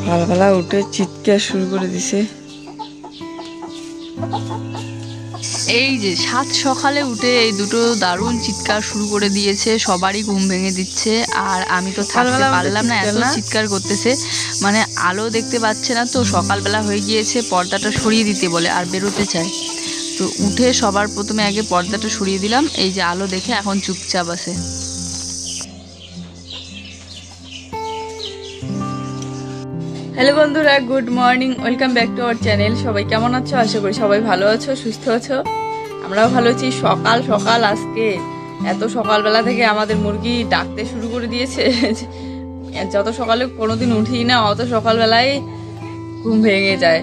সকালবেলা উঠে চিৎকার শুরু করে দিছে। এই যে সাত সকালে উঠে এই দুটো দারুণ চিৎকার শুরু করে দিয়েছে, সবারই ঘুম ভেঙে দিচ্ছে। আর আমি তো থাকতে পারলাম না, এত চিৎকার করতেছে। মানে আলো দেখতে পাচ্ছে না তো, সকালবেলা হয়ে গিয়েছে, পর্দাটা সরিয়ে দিতে বলে আর বেরোতে চায়। তো উঠে সবার প্রথমে আগে পর্দাটা সরিয়ে দিলাম, এই যে আলো দেখে এখন চুপচাপ আছে। হ্যালো বন্ধুরা, good morning, welcome back to our channel. সবাই কেমন আছো? আশা করি সবাই ভালো আছো, সুস্থ আছো। আমরাও ভালো আছি। সকাল সকাল আজকে এত সকালবেলা থেকে আমাদের মুরগি ডাকতে শুরু করে দিয়েছে। যত সকালে কোনোদিন উঠি না, অত সকালবেলায় ঘুম ভেঙে যায়,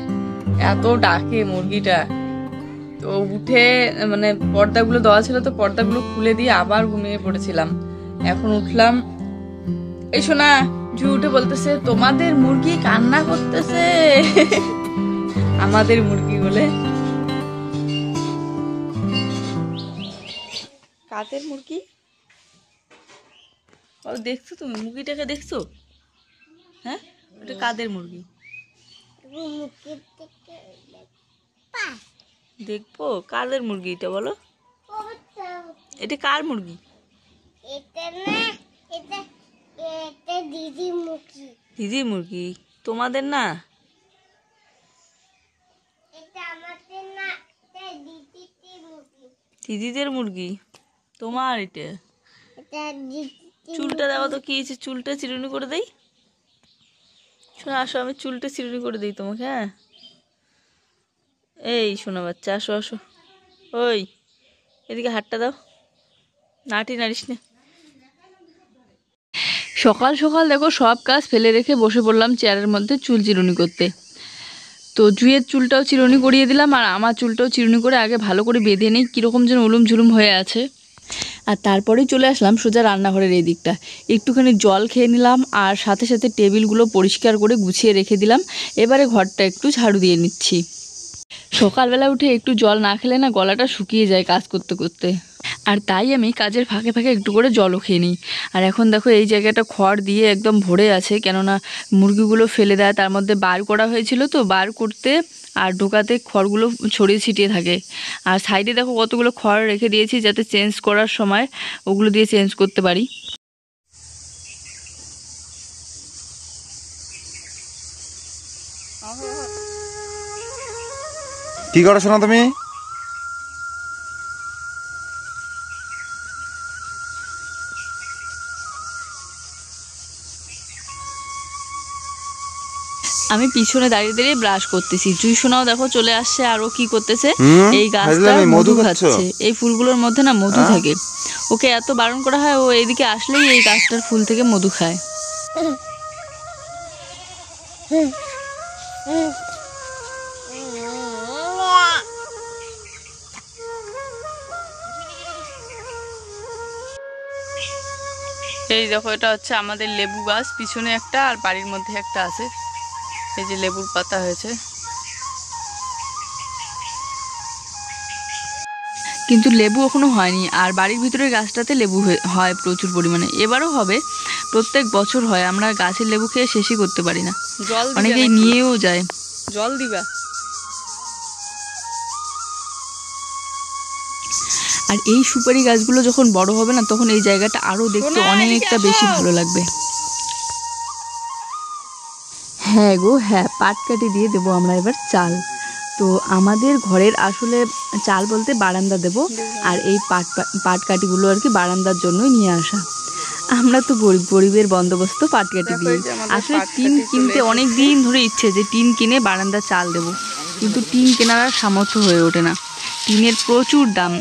এত ডাকে মুরগিটা। তো উঠে মানে পর্দাগুলো দেওয়া ছিল, তো পর্দাগুলো খুলে দিয়ে আবার ঘুমিয়ে পড়েছিলাম। এখন উঠলাম, এই শোনা ঝু উঠে বলতেছে তোমাদের মুরগি কান্না করতেছে। আমাদের মুরগি বলে, কাদের মুরগি বল? দেখছো তুমি মুরগিটাকে দেখছো? হ্যাঁ, ওটা কাদের মুরগি? দেখবো কাদের মুরগি এটা বলো? এটা কার মুরগি? দিদি মুরগি, তোমাদের না? দিদিদের মুরগি, তোমার এটা? চুলটা দেখো তো কি হয়েছে, চুলটা চিরুনি করে দেই। শোনো আসো, আমি চুলটা চিরুনি করে দিই তোমাকে। হ্যাঁ, এই শোনো বাচ্চা, আসো আসো, ওই এদিকে হাতটা দাও, নাটি নাড়িস না। সকাল সকাল দেখো সব কাজ ফেলে রেখে বসে পড়লাম চেয়ারের মধ্যে চুল চিরুনি করতে। তো জুয়ের চুলটাও চিরুনি করিয়ে দিলাম, আর আমার চুলটাও চিরুনি করে আগে ভালো করে বেঁধে নিই, কীরকম যেন উলুম ঝুলুম হয়ে আছে। আর তারপরেই চলে আসলাম সোজা রান্নাঘরের এই দিকটা, একটুখানি জল খেয়ে নিলাম, আর সাথে সাথে টেবিলগুলো পরিষ্কার করে গুছিয়ে রেখে দিলাম। এবারে ঘরটা একটু ঝাড়ু দিয়ে নিচ্ছি। সকালবেলা উঠে একটু জল না খেলে না গলাটা শুকিয়ে যায় কাজ করতে করতে, আর তাই আমি কাজের ফাঁকে ফাঁকে একটু করে জলও খেয়ে নিই। আর এখন দেখো এই জায়গাটা খড় দিয়ে একদম ভরে আছে, কেননা মুরগিগুলো ফেলে দেয়, তার মধ্যে বার করা হয়েছিল, তো বার করতে আর ঢোকাতে খড়গুলো ছড়িয়ে ছিটিয়ে থাকে। আর সাইডে দেখো কতগুলো খড় রেখে দিয়েছি, যাতে চেঞ্জ করার সময় ওগুলো দিয়ে চেঞ্জ করতে পারি। কি করো শোনা তুমি? আমি পিছনে দাঁড়িয়ে দাঁড়িয়ে ব্রাশ করতেছি, জুই সোনাও দেখো চলে আসছে। আরও কি করতেছে, এই গাছটা মধু খাচ্ছে। এই ফুলগুলোর মধ্যে না মধু থাকে, ওকে এত বারণ করা হয়, ও এইদিকে আসলেই এই গাছটার ফুল থেকে মধু খায়। এই দেখো এটা হচ্ছে আমাদের লেবু গাছ, পিছনে একটা আর বাড়ির মধ্যে একটা আছে। এই যে লেবুর পাতা হয়েছে, কিন্তু লেবু এখনো হয়নি। আর বাড়ির ভিতরের গাছটাতে লেবু হয় প্রচুর পরিমাণে, এবারও হবে, প্রত্যেক বছর হয়। আমরা গাছের লেবু খেয়ে শেষই করতে পারি না, অনেকেই নিয়েও যায়। জল দিবা। আর এই সুপারি গাছগুলো যখন বড় হবে না, তখন এই জায়গাটা আরো দেখতে অনেকটা বেশি ভালো লাগবে। হ্যাঁ গো হ্যাঁ, পাটকাঠি দিয়ে দেবো আমরা এবার চাল। তো আমাদের ঘরের আসলে চাল বলতে বারান্দা দেব, আর এই পাটকাঠিগুলো আর কি বারান্দার জন্যই নিয়ে আসা। আমরা তো গরিবের বন্দোবস্ত পাটকাঠি দিয়ে। আসলে টিন কিনতে অনেক দিন ধরে ইচ্ছে যে টিন কিনে বারান্দা চাল দেব, কিন্তু টিন কেনার আর সামর্থ্য হয়ে ওঠে না। টিনের প্রচুর দাম,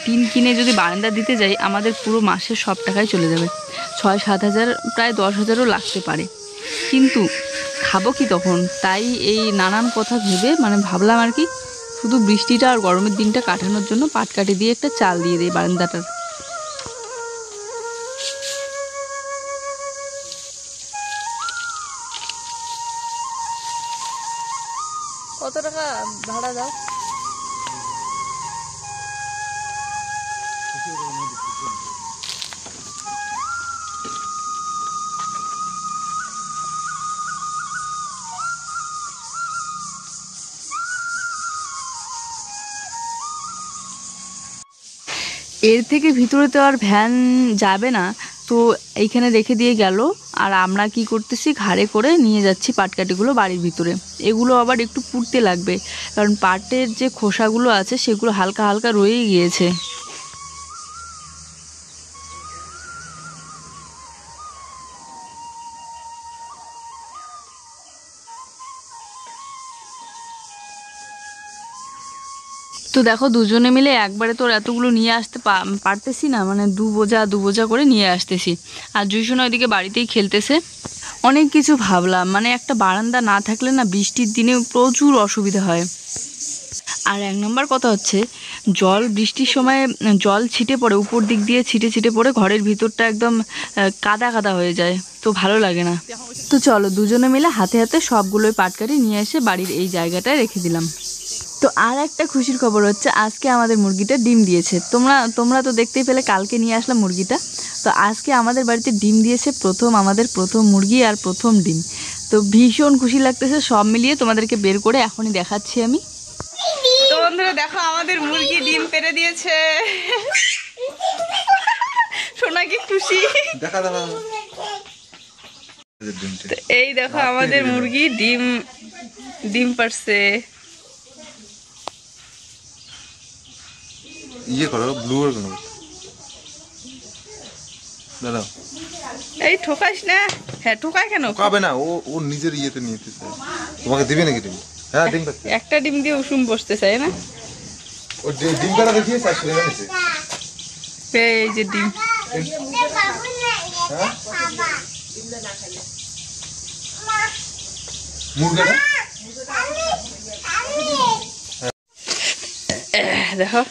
টিন কিনে যদি বারান্দা দিতে যাই আমাদের পুরো মাসের সব টাকায় চলে যাবে, 6-7 হাজার, প্রায় 10 হাজারও লাগতে পারে। কিন্তু খাবো কি তখন? তাই এই নানান কথা ভেবে মানে ভাবলাম আর কি, শুধু বৃষ্টিটা আর গরমের দিনটা কাটানোর জন্য পাটকাঠি দিয়ে একটা চাল দিয়ে দিই বারান্দাটার। কত টাকা ভাড়া দাও? এর থেকে ভিতরে তো আর ভ্যান যাবে না, তো এইখানে রেখে দিয়ে গেল। আর আমরা কি করতেছি, ঘাড়ে করে নিয়ে যাচ্ছি পাটকাঠিগুলো বাড়ির ভিতরে। এগুলো আবার একটু পুড়তে লাগবে, কারণ পাটের যে খোসাগুলো আছে সেগুলো হালকা হালকা রয়েই গিয়েছে। তো দেখো দুজনে মিলে একবারে তোর এতগুলো নিয়ে আসতে পারতেছি না, মানে দু বোঝা করে নিয়ে আসতেছি। আর জুইশোনা ওইদিকে বাড়িতেই খেলতেছে। অনেক কিছু ভাবলাম, মানে একটা বারান্দা না থাকলে না বৃষ্টির দিনে প্রচুর অসুবিধা হয়। আর এক নম্বর কথা হচ্ছে, জল বৃষ্টির সময় জল ছিটে পড়ে, উপর দিক দিয়ে ছিটে ছিটে পড়ে ঘরের ভিতরটা একদম কাদা কাদা হয়ে যায়, তো ভালো লাগে না। তো চলো দুজনে মিলে হাতে হাতে সবগুলোই পাটকাঠি নিয়ে এসে বাড়ির এই জায়গাটায় রেখে দিলাম। তো আর একটা খুশির খবর হচ্ছে, আজকে আমাদের মুরগিটা ডিম দিয়েছে। তোমরা তো দেখতেই পেলে, কালকে নিয়ে আসলাম মুরগিটা। তো আজকে আমাদের বাড়িতে ডিম দিয়েছে, আমাদের প্রথম মুরগি আর প্রথম ডিম। তো ভীষণ খুশি লাগতেছে। সব মিলিয়ে তোমাদেরকে বের করে এখনই দেখাচ্ছি আমি। তো বন্ধুরা দেখো, আমাদের মুরগি ডিম পেড়ে দিয়েছে। সোনা কি খুশি, এই দেখো আমাদের মুরগি ডিম পারছে। ইয়ে করো, ব্লু আর কোনো দাদা এই ঠোকাস না। হ্যাঁ ঠোকায় কেন? ঠোকাবে না, ও নিজের ইয়েতে নিতে চায়। তোমাকে দিবে নাকি ডিম? হ্যাঁ ডিম পাচ্ছে। একটা ডিম দিয়ে উষুম বসতে চায় না। ও ডিম কাটা দেখিয়ে চাষ করে নিয়েছে। এই যে ডিম। হ্যাঁ মুরগিটা দেখো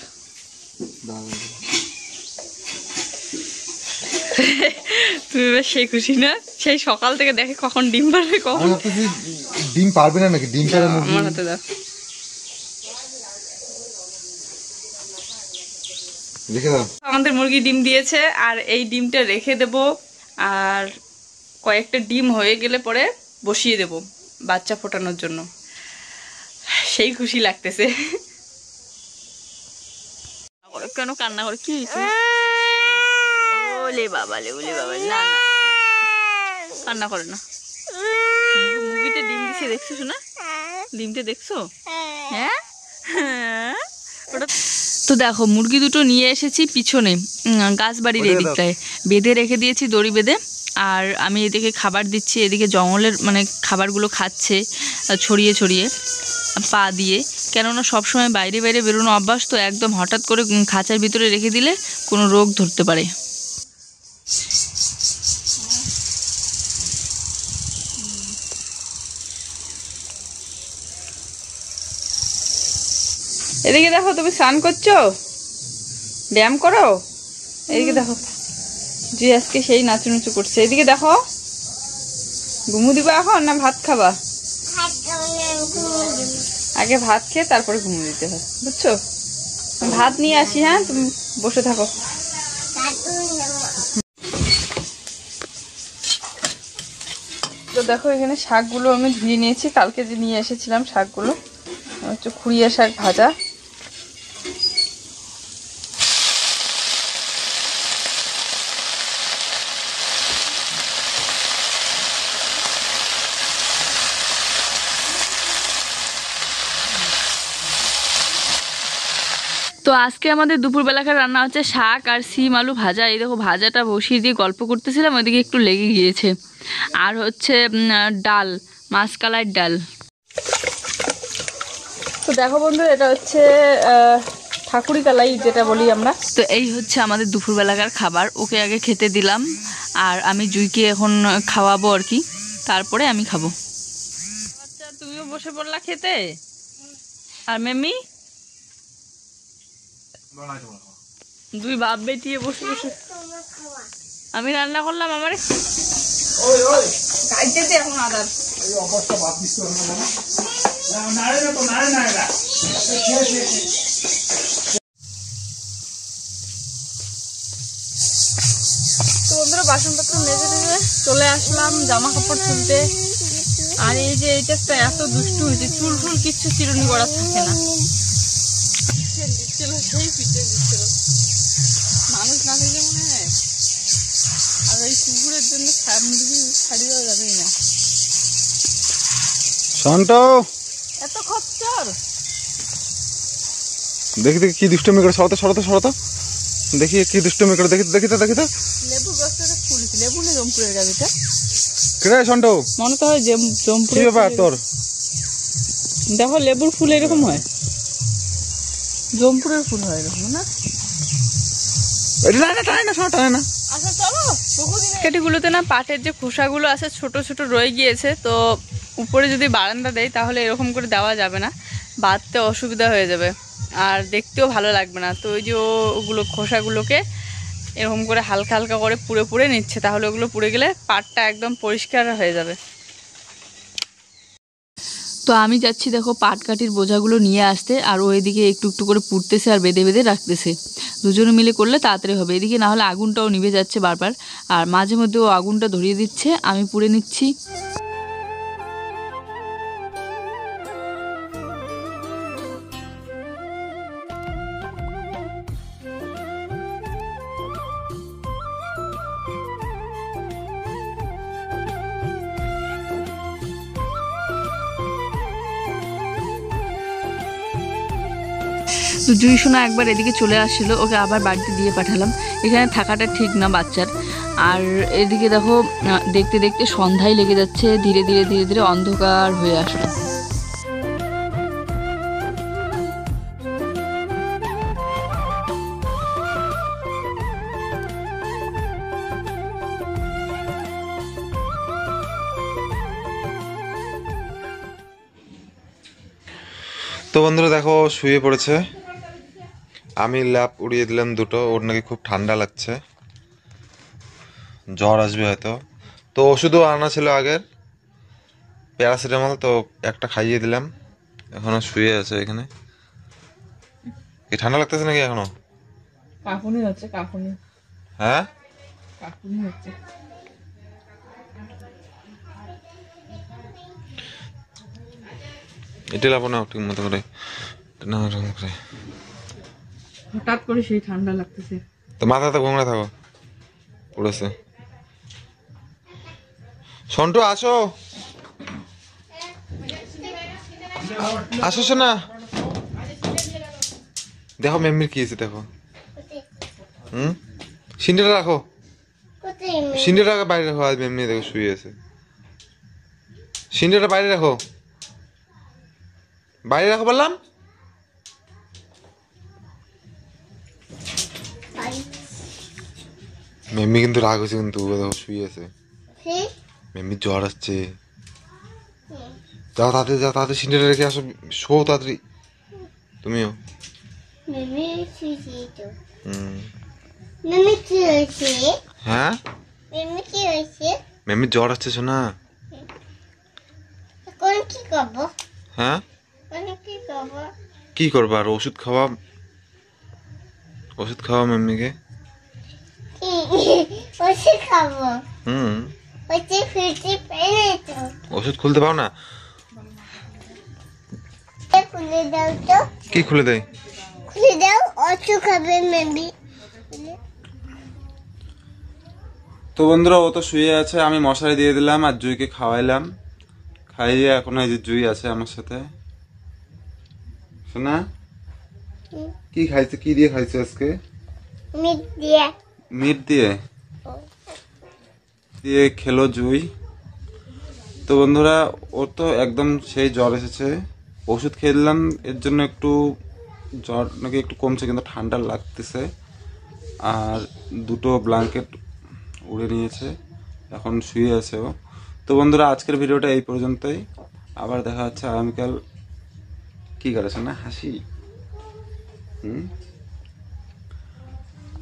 তুমি এবার সেই খুশি না? সেই সকাল থেকে দেখে কখন ডিম পারবে, কখন ডিম পারবে না নাকি? ডিম পারে মুরগি আমার হাতে দাও। রেখে দাও। আমাদের মুরগি ডিম দিয়েছে, আর এই ডিমটা রেখে দেব। আর কয়েকটা ডিম হয়ে গেলে পরে বসিয়ে দেব বাচ্চা ফোটানোর জন্য। সেই খুশি লাগতেছে। কেন কান্না করে? কি ওলে বাবা, না না কান্না করে না। মুরগিতে ডিম দিছে, দেখছো শোনা? ডিমটা দেখছো? হ্যাঁ ওটা তো দেখো, মুরগি দুটো নিয়ে এসেছি পিছনে গাছ বাড়ির এদিকটায়, বেঁধে রেখে দিয়েছি দড়ি বেঁধে। আর আমি এদিকে খাবার দিচ্ছি, এদিকে জঙ্গলের মানে খাবারগুলো খাচ্ছে ছড়িয়ে ছড়িয়ে পা দিয়ে। কেননা সবসময় বাইরে বাইরে বেরোনো অভ্যাস, তো একদম হঠাৎ করে খাঁচার ভিতরে রেখে দিলে কোনো রোগ ধরতে পারে। এদিকে দেখো, তুমি স্নান করছো, ব্যায়াম করো। এদিকে দেখো, জি আজকে সেই নাচুনুচু করছে। এদিকে দেখো, ঘুমু দিবা এখন না ভাত খাবা? আগে ভাত খেয়ে তারপরে ঘুমু দিতে হয়, বুঝছো? ভাত নিয়ে আসি, হ্যাঁ তুমি বসে থাকো। তো দেখো এখানে শাকগুলো আমি ধুয়ে নিয়েছি, কালকে যে নিয়ে এসেছিলাম শাকগুলো। হচ্ছে খুঁড়িয়া শাক ভাজা। তো আজকে আমাদের দুপুরবেলাকার রান্না হচ্ছে শাক আর সিম আলু ভাজা। এই দেখো ভাজাটা বসিয়ে দিয়ে গল্প করতেছিলাম, ওইদিকে একটু লেগে গিয়েছে। আর হচ্ছে ডাল, মাছকালাইয়ের ডাল। তো দেখো বন্ধু, এটা হচ্ছে ঠাকুরি কালাই যেটা বলি আমরা। তো এই হচ্ছে আমাদের দুপুরবেলাকার খাবার। ওকে আগে খেতে দিলাম, আর আমি জুইকে এখন খাওয়াবো আর কি, তারপরে আমি খাবো। আচ্ছা তুমিও বসে পড়লা খেতে? আর মেমি দুই বাপ বেটিয়ে বসে বসে আমি রান্না করলাম। আমার গাইতেছে এখন আদার তো বন্ধুরা, বাসনপত্র মেজে দিয়ে চলে আসলাম জামা কাপড় তুলতে। আর এই যে এইটা একটা এত দুষ্টু হয়েছে, চুল ফুল কিচ্ছু চিরুনি করা থাকে না। সেই পিঠে দিচ্ছিল কুকুরের জন্য মুরগি ছাড়ি দেওয়া যাবেই না। সন্টু এত খচ্চর। দেখি দেখি কি দুষ্টমি করে, সরাতে সরাতে সরাতে দেখি কি দুষ্টমি করে, দেখি দেখি তো দেখি তো। লেবু গাছটা ফুলেছে, লেবু না জম্পুরের গাছটা? কে সন্টু? মনে তো হয় কি জম্পুরের। ব্যাপার তোর? দেখো লেবুর ফুল এরকম হয়, জম্পুরের ফুল হয় এরকম না? আচ্ছা চলো। কেটিগুলোতে না পাটের যে খোসাগুলো আছে ছোট ছোট রয়ে গিয়েছে, তো উপরে যদি বারান্দা দেয় তাহলে এরকম করে দেওয়া যাবে না, বাঁধতে অসুবিধা হয়ে যাবে আর দেখতেও ভালো লাগবে না। তো ওই যে ওগুলো খোসাগুলোকে এরকম করে হালকা হালকা করে পুড়ে পুড়ে নিচ্ছে, তাহলে ওগুলো পুড়ে গেলে পাটটা একদম পরিষ্কার হয়ে যাবে। তো আমি যাচ্ছি দেখো পাটকাঠির বোঝাগুলো নিয়ে আসতে, আর ওইদিকে একটু একটু করে পুড়তেছে আর বেঁধে বেঁধে রাখতেছে। দুজনে মিলে করলে তাড়াতাড়ি হবে, এদিকে না হলে আগুনটাও নিভে যাচ্ছে বারবার, আর মাঝে মধ্যে ও আগুনটা ধরিয়ে দিচ্ছে, আমি পুড়ে নিচ্ছি। তো জুই সোনা একবার এদিকে চলে আসছিল, ওকে আবার বাড়িতে দিয়ে পাঠালাম, এখানে থাকাটা ঠিক না বাচ্চার। আর এদিকে দেখো দেখতে দেখতে সন্ধ্যায় লেগে যাচ্ছে, ধীরে ধীরে ধীরে ধীরে অন্ধকার হয়ে আসলো। তো বন্ধুরা দেখো শুয়ে পড়েছে, আমি ল্যাপ উড়িয়ে দিলাম দুটো, ওর নাকি খুব ঠান্ডা লাগছে, জ্বর আসবে হয়তো। তো ওষুধও আনা ছিল আগের, প্যারাসিটামল, তো একটা খাইয়ে দিলাম, এখনো শুয়ে আছে এখানে। কি ঠান্ডা লাগতেছে নাকি এখনো? কাকুনি হচ্ছে, কাকুনি। হ্যাঁ কাকুনি হচ্ছে। এটা লাভ না ঠিক মতো করে না করে। হঠাৎ করে সেই ঠান্ডা লাগতেছে। তো মাথাতে ঘুমড়ে থাকো, পড়েছে। সন্টু আসো, আসো শোনা। দেখো মেম্মির কি আছে দেখো। সিন্ডিটা রাখো, সিন্ডিটা বাইরে রাখো, আজ মেম্মি দেখো শুয়ে আছে। সিন্ডিটা বাইরে রাখো, বাইরে রাখো বললাম। মেম্মি কিন্তু রাগ হয়েছে, কিন্তু দেখো শুয়ে আছে, মেম্মির জ্বর আসছে। যাও তাড়াতাড়ি, যাও তাড়াতাড়ি, সিন্ডিটা রেখে আসো, শো তাড়াতাড়ি তুমিও। হ্যাঁ মেম্মির জ্বর আসছে শোনা। হ্যাঁ কি করবো আর, ওষুধ খাওয়া, ওষুধ খাওয়া মেম্মিকে। ওষুধ খুলতে পাও না? কি খুলে দেয়? তো বন্ধুরা ও তো শুয়ে আছে, আমি মশারি দিয়ে দিলাম আর জুইকে খাওয়াইলাম, খাইয়ে এখন এই যে জুই আছে আমার সাথে। শোনা কি খাইছে, কি দিয়ে খাইছে আজকে? মিট দিয়ে দিয়ে খেলো জুই। তো বন্ধুরা ওর তো একদম সেই জ্বর এসেছে, ওষুধ খেয়ে দিলাম, এর জন্য একটু জ্বর নাকি একটু কমছে, কিন্তু ঠান্ডা লাগতেছে। আর দুটো ব্ল্যাঙ্কেট উড়ে নিয়েছে, এখন শুয়ে আছে ও। তো বন্ধুরা আজকের ভিডিওটা এই পর্যন্তই, আবার দেখা হচ্ছে আগামীকাল। কি করেছে না হাসি?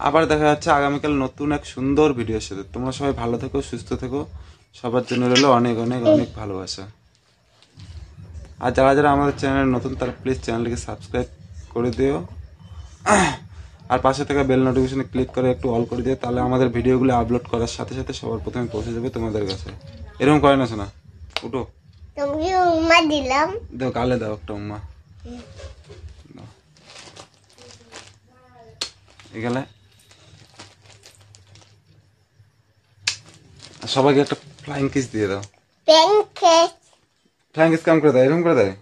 আবার দেখা যাচ্ছে আগামীকাল নতুন এক সুন্দর ভিডিওর সাথে। তোমরা সবাই ভালো থেকো, সুস্থ থেকো, সবার জন্য রইলো অনেক অনেক অনেক ভালোবাসা। আর যারা যারা আমাদের চ্যানেল নতুন তারা প্লিজ চ্যানেলটিকে সাবস্ক্রাইব করে দিও, আর পাশে থাকা বেল নোটিফিকেশনে ক্লিক করে একটু অল করে দিও, তাহলে আমাদের ভিডিওগুলো আপলোড করার সাথে সাথে সবার প্রথমে পৌঁছে যাবে তোমাদের কাছে। এরকম করে না শোনা, উঠো দিলাম, দাও গালে দাও একটা উম্মা, এখানে আর সবাইকে একটা ফ্লাইং কিস দিয়ে দাও। প্যানকেক ফ্লাইং কিস কাম করে দেয়, এরকম করে দেয়।